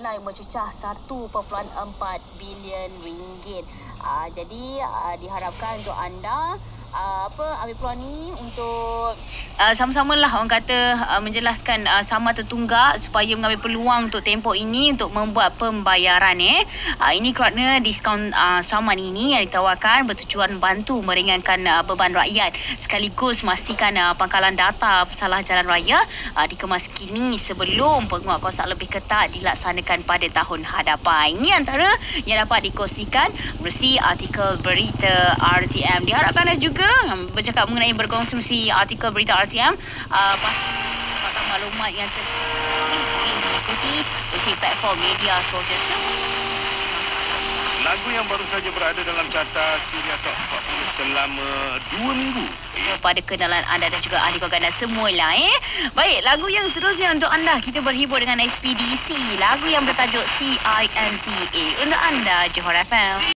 tunai mencecah 1.4 bilion ringgit. Jadi diharapkan untuk anda ambil peluang ni untuk sama-samalah orang kata menjelaskan sama tertunggak supaya mengambil peluang untuk tempoh ini untuk membuat pembayaran. Ini kerana diskaun saman ini yang ditawarkan bertujuan bantu meringankan beban rakyat sekaligus memastikan pangkalan data pesalah jalan raya dikemas kini sebelum penguatkuasaan lebih ketat dilaksanakan pada tahun hadapan. Ini antara yang dapat dikongsikan melalui artikel berita RTM. Diharapkan anda juga bercakap mengenai berkonsumsi artikel berita RTM, pasti mendapatkan maklumat yang boleh diikuti melalui platform media sosial. Lagu yang baru saja berada dalam carta Suria Top 40 selama 2 minggu. Pada kenalan anda dan juga ahli keluarga anda semula. Baik, lagu yang seterusnya untuk anda, kita berhibur dengan SPDC. Lagu yang bertajuk CINTA untuk anda, Johor FM.